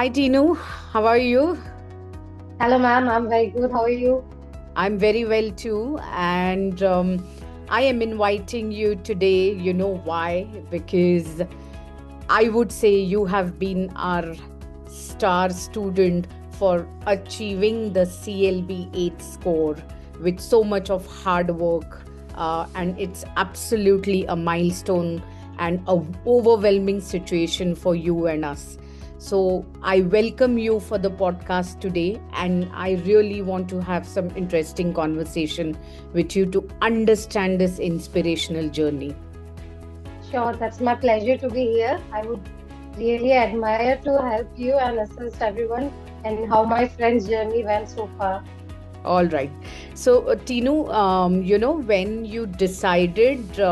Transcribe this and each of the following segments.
Hi Tinu, how are you? Hello, ma'am. I'm very good. How are you? I'm very well too, and I am inviting you today. You know why? Because I would say you have been our star student for achieving the CLB 8 score with so much of hard work, and it's absolutely a milestone and a overwhelming situation for you and us. So I welcome you for the podcast today, and I really want to have some interesting conversation with you to understand this inspirational journey. Sure, that's my pleasure to be here. I would really admire to help you and assist everyone in how my friend's journey went so far. All right. So, Tinu, when you decided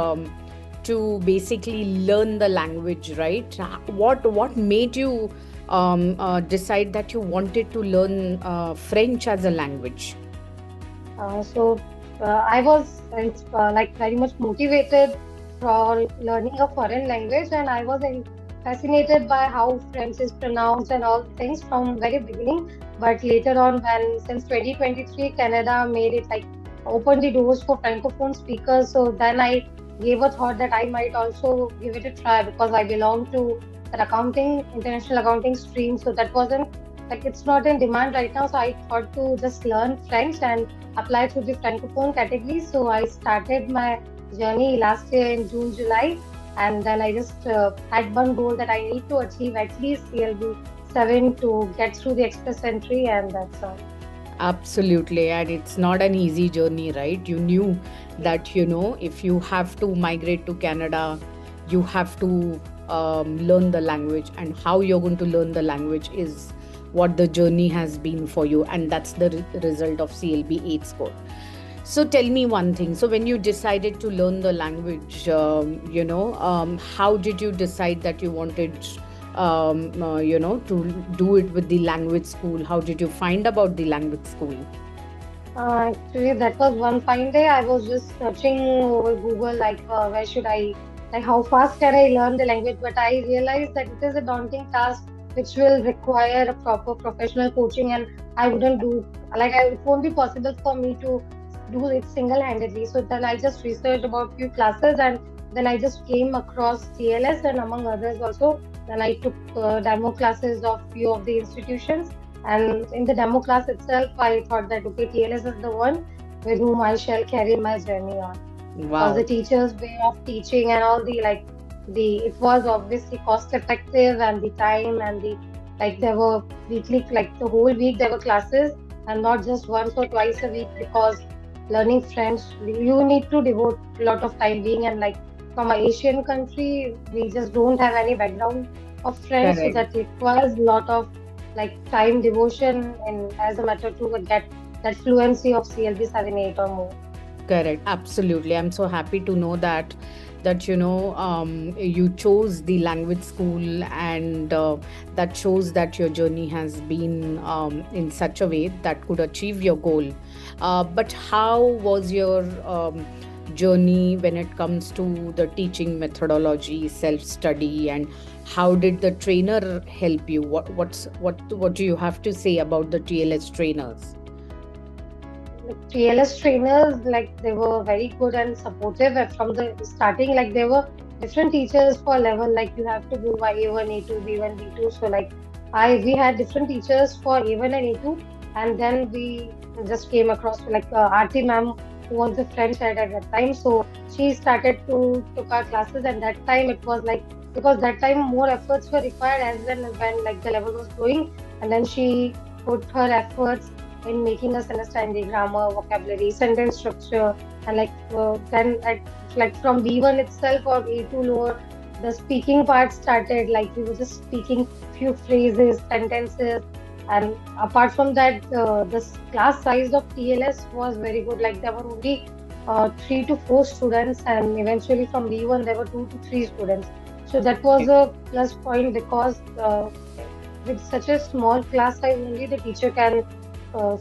to basically learn the language, right? What made you decide that you wanted to learn French as a language? I was like very much motivated for learning a foreign language, and I was fascinated by how French is pronounced and all things from very beginning. But later on, when since 2023, Canada made it like open the doors for francophone speakers, so then I gave a thought that I might also give it a try because I belong to an accounting, international accounting stream. So that wasn't like it's not in demand right now. So I thought to just learn French and apply to the francophone category. So I started my journey last year in June, July, and then I just had one goal that I need to achieve at least CLB 7 to get through the express entry, and that's all. Absolutely. And it's not an easy journey, right? You knew that, if you have to migrate to Canada, you have to learn the language, and how you're going to learn the language is what the journey has been for you. And that's the result of CLB 8 score. So tell me one thing. So when you decided to learn the language, how did you decide that you wanted, to do it with the language school? How did you find about the language school? Actually, that was one fine day. I was just searching over Google, like, where should I, like, how fast can I learn the language? But I realized that it is a daunting task which will require a proper professional coaching, and I wouldn't do, it won't be possible for me to do it single-handedly. So then I just researched about few classes, and then I just came across TLS and among others also. Then I took demo classes of few of the institutions, and in the demo class itself, I thought that okay, TLS is the one with whom I shall carry my journey on. Because the Wow. teacher's way of teaching and all the it was obviously cost effective, and the time and the there were weekly, like the whole week there were classes, and not just once or twice a week, because learning French you need to devote a lot of time being, and like from a Asian country we just don't have any background of French, so Correct. that requires a lot of time devotion and as a matter to get that fluency of CLB 7 8 or more. Correct. Absolutely. I'm so happy to know that you chose the language school, and that shows that your journey has been in such a way that could achieve your goal. But how was your journey when it comes to the teaching methodology, self study, and how did the trainer help you? What do you have to say about the TLS trainers? TLS trainers, they were very good and supportive from the starting. Like there were different teachers for level. Like you have to go by A1, A2, B1, B2. So we had different teachers for A1 and A2, and then we just came across Aarti ma'am, who was the French head at that time. So she started to took our classes, and that time it was like, because that time more efforts were required as when like the level was growing, and then she put her efforts in making us understand the grammar, vocabulary, sentence structure, and then from B1 itself or A2 lower, the speaking part started. Like we were just speaking few phrases, sentences, and apart from that, the class size of TLS was very good. Like there were only 3 to 4 students, and eventually from B1 there were 2 to 3 students. So that was a plus point, because with such a small class size, only the teacher can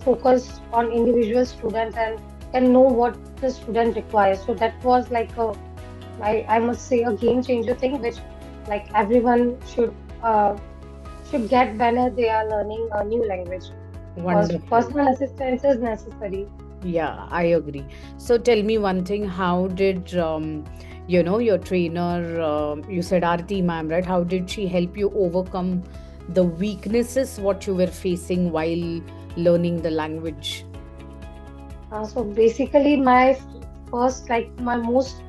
focus on individual students and can know what the student requires. So that was I must say a game changer thing, which like everyone uh, should get when they are learning a new language because Wonderful. personal assistance is necessary. Yeah, I agree. So tell me one thing, how did your trainer, you said Aarti ma'am, right? How did she help you overcome the weaknesses what you were facing while learning the language? So basically, first, like my most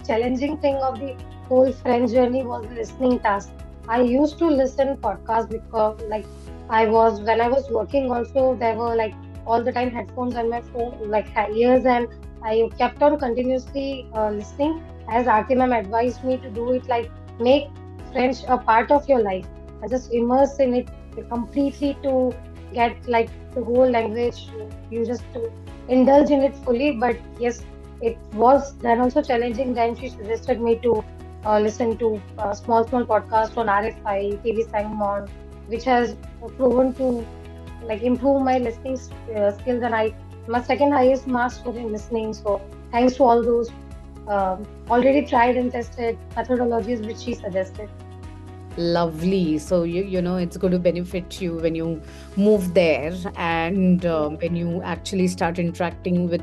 challenging thing of the whole French journey was the listening task. I used to listen podcasts because, like, when I was working also, there were like all the time headphones on my phone, like ears, and I kept on continuously listening. As Aarti ma'am advised me to do it, like make French a part of your life and just immerse in it completely to get like the whole language. You just indulge in it fully. But yes, it was then also challenging. Then she suggested me to listen to small podcasts on RFI, TV Sangmon, which has proven to like improve my listening skills. And I my second highest marks were in listening. So thanks to all those already tried and tested methodologies which she suggested. Lovely. So you know it's going to benefit you when you move there, and when you actually start interacting with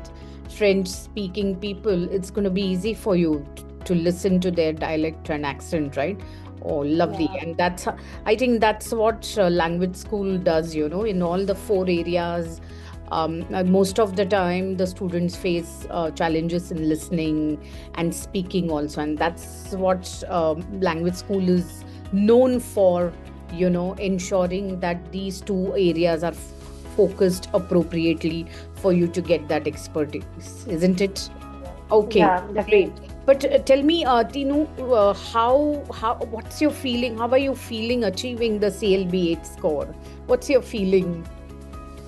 French speaking people, it's going to be easy for you to listen to their dialect and accent, right? Oh, lovely. Yeah. And I think that's what language school does, in all the four areas. Most of the time, the students face challenges in listening and speaking also, and that's what language school is known for, ensuring that these two areas are focused appropriately for you to get that expertise, isn't it? Okay, Yeah, great. definitely. But tell me, Tinu, what's your feeling? How are you feeling achieving the CLB 8 score? What's your feeling?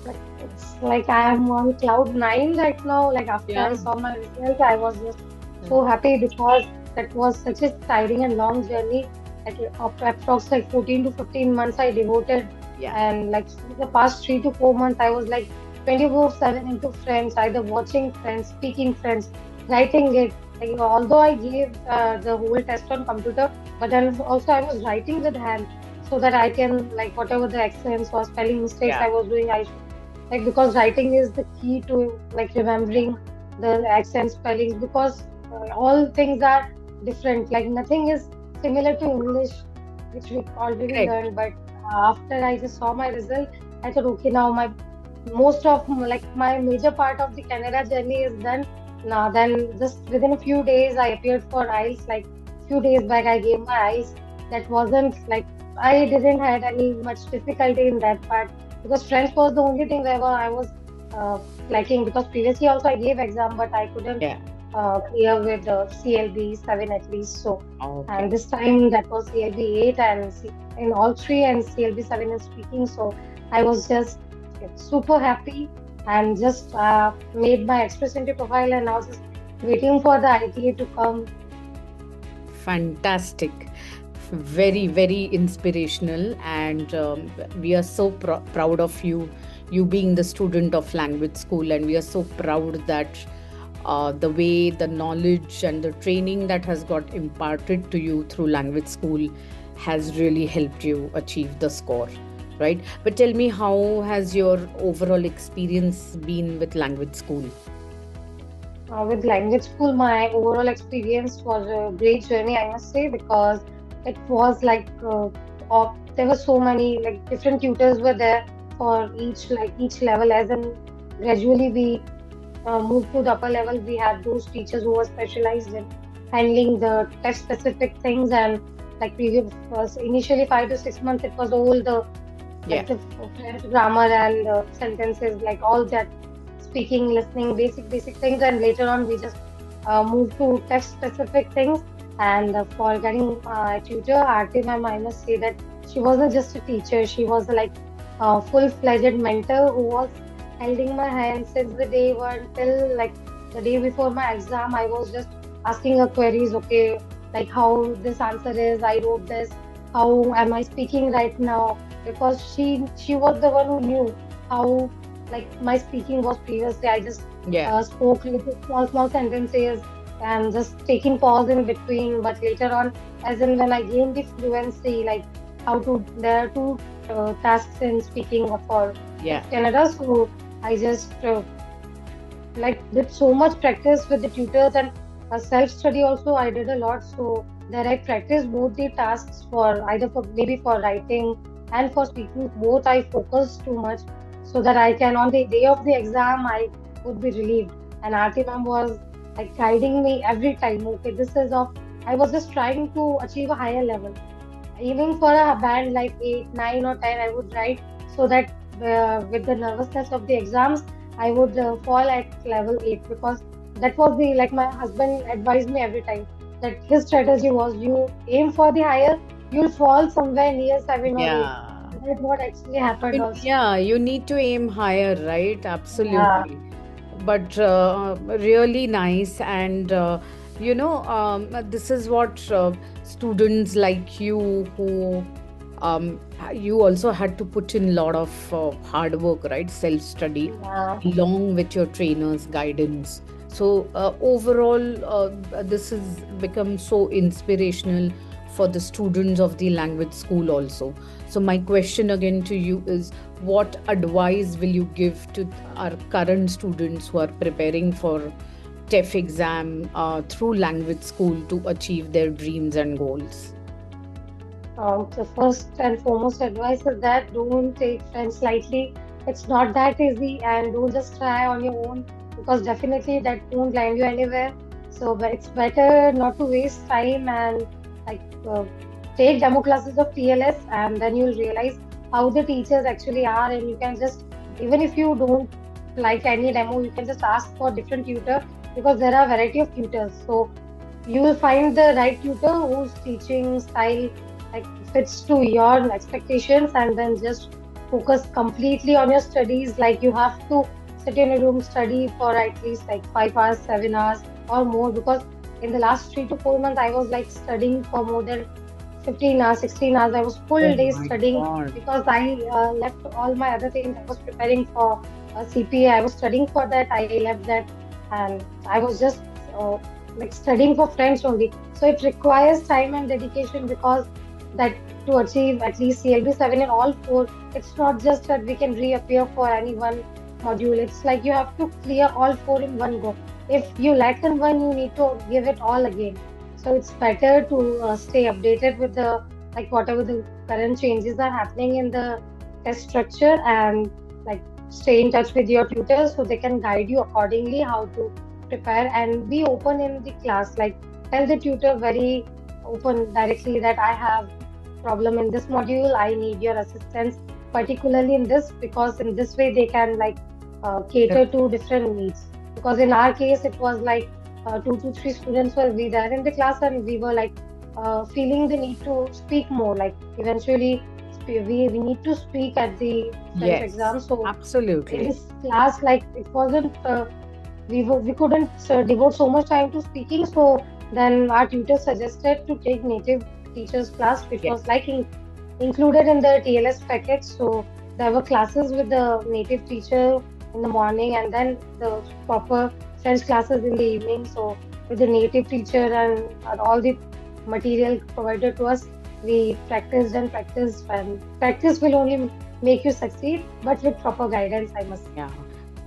Like it's like I am on cloud nine right now. Like after I Yeah. saw my results, I was just so happy because that was such a tiring and long journey. Like approx like 14 to 15 months I devoted, Yeah. and like for the past 3 to 4 months I was like 24/7 into Friends, either watching Friends, speaking Friends, writing it. Like although I gave the whole test on computer, but then also I was writing with hand so that I can like whatever the accents or spelling mistakes Yeah. I was doing, I like because writing is the key to like remembering the accent spellings because all things are different, like nothing is similar to English which we already Correct. learned. But after I just saw my result, I thought okay, now my most of like my major part of the Canada journey is done now. Then just within a few days I appeared for IELTS. Like few days back I gave my IELTS. That wasn't like I didn't had any much difficulty in that part because French was the only thing where I was uh, lacking because previously also I gave exam but I couldn't Yeah. clear with the CLB 7 at least. So Okay. and this time that was CLB 8 and in all three and CLB 7 in speaking. So I was just super happy and just made my Express Entry profile and now just waiting for the ITA to come. Fantastic. Very, very inspirational. And we are so proud of you, you being the student of language school. And we are so proud that the way the knowledge and the training that has got imparted to you through language school has really helped you achieve the score, right? But tell me, how has your overall experience been with language school? With language school, my overall experience was a great journey, I must say, because it was like there were so many like different tutors were there for each level. As in gradually we moved to the upper level, we had those teachers who were specialized in handling the test specific things and like previous was initially 5 to 6 months it was all the Yeah. like the French grammar and sentences, like all that speaking, listening, basic things, and later on we just moved to text specific things. And for getting a tutor, Aarti ma'am, I must say that she wasn't just a teacher; she was like a full-fledged mentor who was holding my hand since the day one till like the day before my exam. I was just asking her queries, okay, like how this answer is, I wrote this, how am I speaking right now? Because she was the one who knew how like my speaking was previously. I just Yeah. spoke little small sentences and just taking pause in between. But later on, as in when I gained the fluency, like how to. There are two tasks in speaking for Yeah. Canada, so I just like did so much practice with the tutors and self study also I did a lot. So that I practiced both the tasks for either for maybe for writing and for speaking. Both I focused too much so that I can on the day of the exam I would be relieved. And Aarti ma'am was like guiding me every time. Okay, this is of I was just trying to achieve a higher level. Even for a band like 8, 9, or 10, I would write so that with the nervousness of the exams, I would fall at level 8 because that was the like my husband advised me every time that his strategy was you aim for the higher, you'll fall somewhere near 7 or 8. Yeah. That's what actually happened also. Yeah, you need to aim higher, right? Yeah. Absolutely. But really nice. And, this is what students like you who you also had to put in a lot of hard work, right? Self study, Yeah. along with your trainer's guidance. So, overall, this has become so inspirational for the students of the language school, also. So, my question again to you is, what advice will you give to our current students who are preparing for TEF exam through language school to achieve their dreams and goals? The first and foremost advice is that don't take friends lightly. It's not that easy, and don't just try on your own because definitely that won't land you anywhere. So, but it's better not to waste time and like take demo classes of TLS, and then you'll realize how the teachers actually are, and you can just even if you don't like any demo, you can just ask for different tutor because there are variety of tutors. So you will find the right tutor whose teaching style like fits to your expectations and then just focus completely on your studies. Like you have to sit in a room, study for at least like 5 hours, 7 hours or more because in the last 3 to 4 months I was like studying for more than 15 hours, 16 hours. I was Oh full day my studying God. because I left all my other things. I was preparing for CPA. I was studying for that. I left that and I was just uh, like studying for friends only. So it requires time and dedication because that to achieve at least CLB 7 in all four, it's not just that we can reappear for any one module. It's like you have to clear all four in one go. If you lack in one, you need to give it all again. So it's better to stay updated with the like whatever the current changes are happening in the test structure and like stay in touch with your tutors so they can guide you accordingly how to prepare and be open in the class. Like tell the tutor very open directly that I have problem in this module. I need your assistance, particularly in this because in this way they can like cater to different needs. Because in our case, it was like 2 to 3 students were we there in the class, and we were like feeling the need to speak more. Like eventually, we need to speak at the French Yes, exam. So in absolutely. this class, like it wasn't we couldn't devote so much time to speaking. So then our tutor suggested to take native teachers class, which Yes. was like included in the TLS package. So there were classes with the native teacher in the morning and then the proper French classes in the evening. So with the native teacher and all the material provided to us, we practiced and practiced, and practice will only make you succeed, but with proper guidance, I must say. Yeah,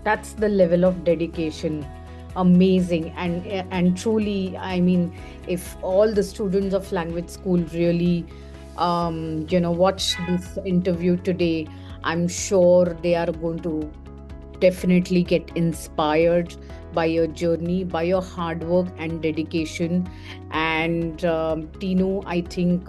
that's the level of dedication. Amazing. And truly, I mean, if all the students of language school really watch this interview today, I'm sure they are going to definitely get inspired by your journey, by your hard work and dedication. And Tino, I think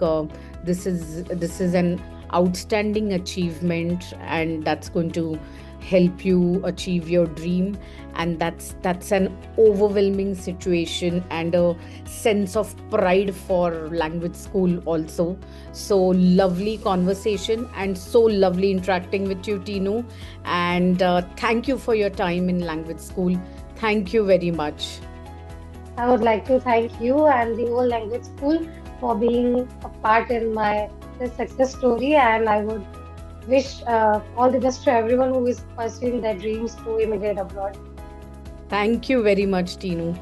this is an outstanding achievement, and that's going to help you achieve your dream. And that's an overwhelming situation and a sense of pride for language school also. So lovely conversation and so lovely interacting with you, Tino. And thank you for your time in language school. Thank you very much. I would like to thank you and the whole language school for being a part in my this success story, and I would wish all the best to everyone who is pursuing their dreams to immigrate abroad. Thank you very much, Tino.